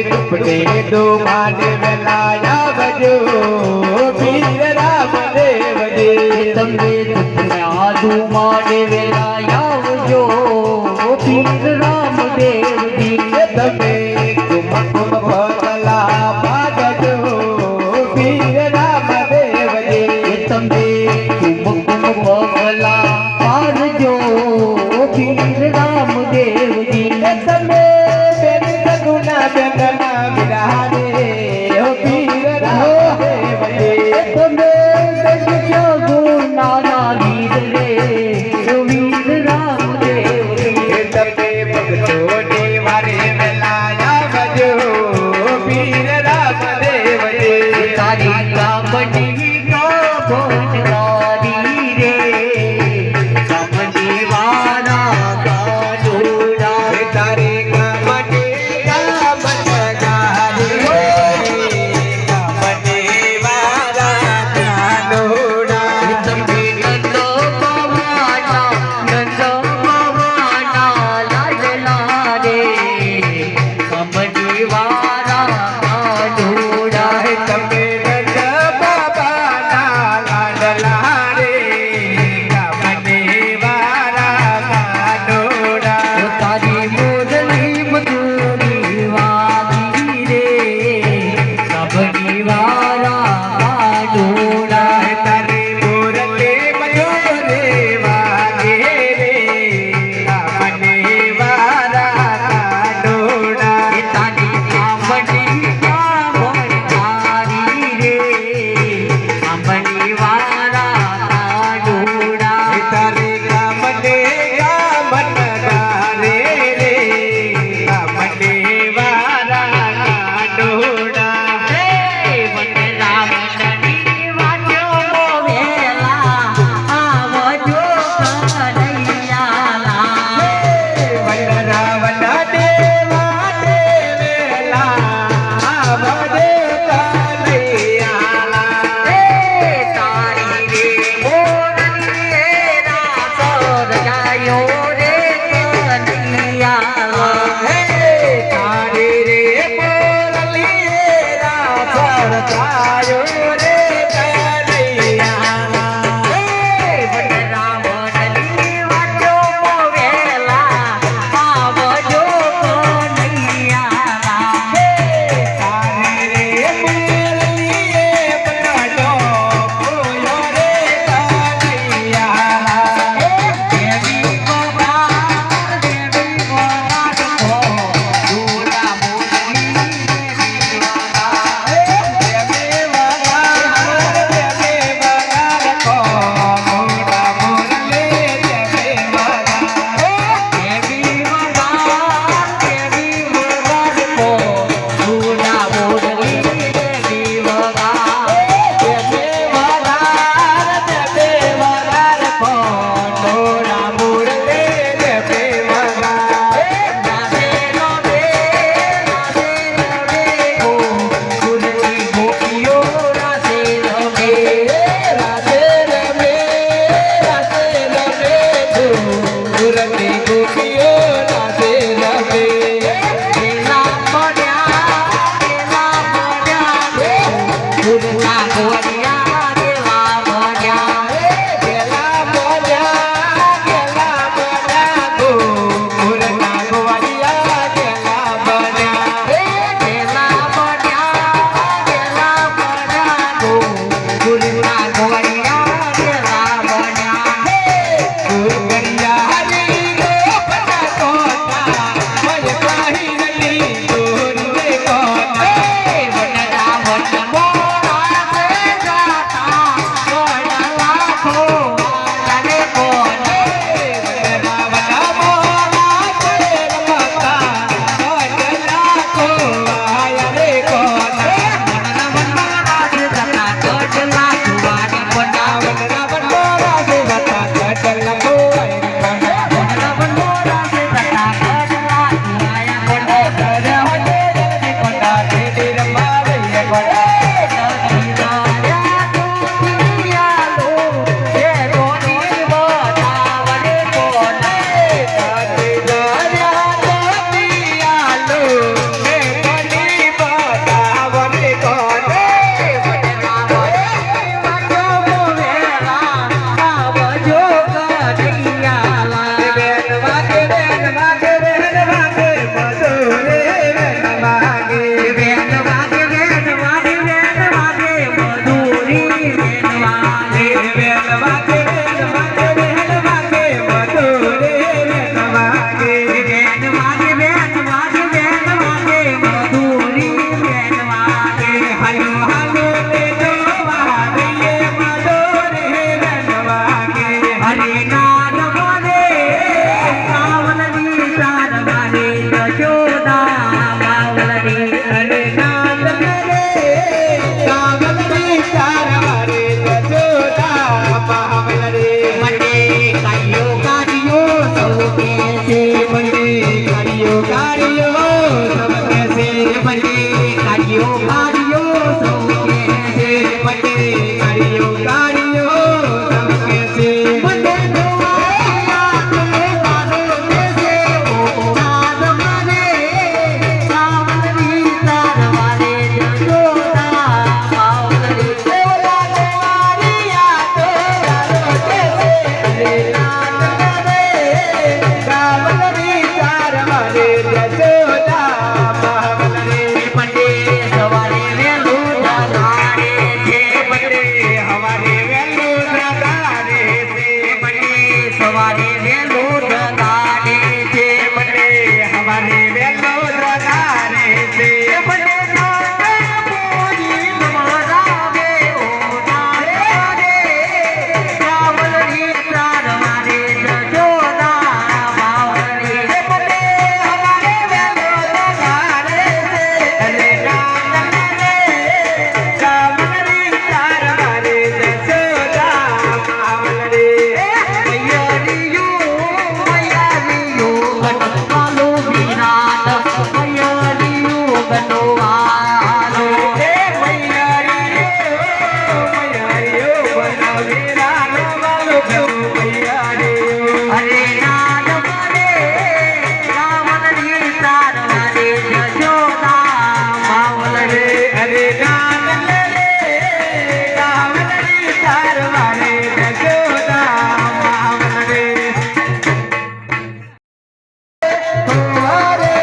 दुपटे दो माने वेलाया बजो वीर रामदेव जी तमे दुपड़ा दो माने वेलाया बजो वीर रामदेव जी तमे कुमकुम पगला पागजो वीर रामदेव जी तमे कुमकुम पगला पागजो वीर रामदेव जी तमे बेन सगुना बेंगना बिरारे ओ वीर रामदेव जी तमे सगुना वीर रे वीर रामदेव जी तमे भगतो ने वारे वेलाया बजो કામલડી અરે નાદ કરે કામલડી ચારવારે જશોદા પાવલરે મને કાઢ્યો કાઢ્યો સૌ કે છે મને કાઢ્યો કાઢ્યો સબ કેસે મને કાઢ્યો કાઢ્યો સૌ કે છે મને કાઢ્યો કાઢ્યો સબ કેસે મને જોવાયા તું મારો દેશે ઓ નાદ મને કામલડી તારવારે જશોદા પાવલડી દેવલા દેવારિયા તો તારો કેસે અરે નાદ કરે કામલડી ચારવારે જશોદા પાવલરે પંડે સવારે વેલું જગાડે છે પંડે હવારે વેલું જગાડે છે પંડે સવારે વેલું જગાડે છે પંડે હવારે વેલું જગાડે છે પંડે નાગણ પૂજી મરાવે ઓ નારે કામલડી તારવારે જશોદા પાવલડી પંડે હવારે વેલું જગાડે છે અરે નાદ કરે કામલડી ચારવારે જશોદા પાવલરે મૈયારીયું ગણવાલો વિરાટ મૈયારીયું ગણવાલો એ મૈયારીઓ બનાવે રાનો વાલો મૈયારીઓ અરે નાદ મને કામલડી તારવારે જશોદા પાવલરે અરે નાદ લે કામલડી ચારવારે જશોદા પાવલરે અરે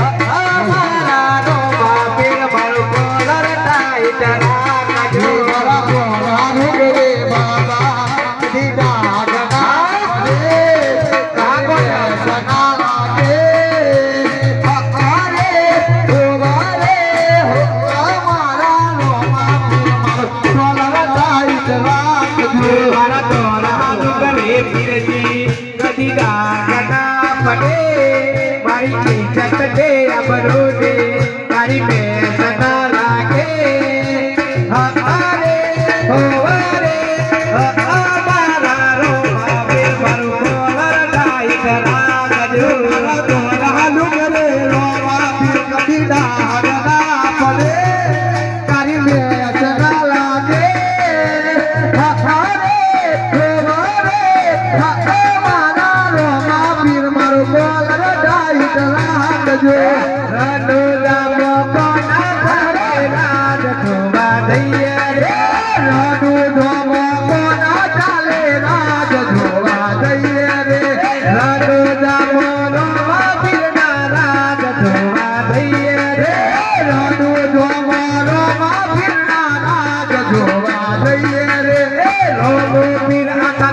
અમારા નો બાપેર મારું કોલર ટાઈટ રાખજો મારા દોરાનું કરે પીરજી કદી ડાગના પડે મારી ઇજ્જત દે આબરૂ દે તારી બેસ ના લાગે હરે હોરે અમારા રો બાપે મારું કોલર ટાઈટ રાખજો મારા દોરાનું કરે રોવા પીર કદી ડાગના પડે તારી બેસ ના લાગે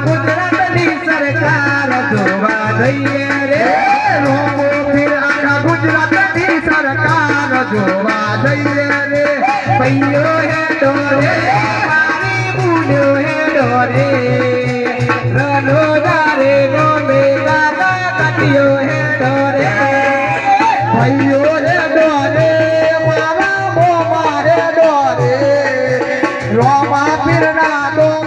ગુજરાતની સરકાર જોવા દઈએ રે રોમો ફીર આખા ગુજરાતની સરકાર જોવા દઈએ રે પૈયો હે ડોરે મારી બુડ્યો હે ડોરે રનો દારે નો મેલા કટિયો હે ડોરે પૈયો હે ડોરે મારા મો મારે ડોરે રોમા ફીર ના ડોરે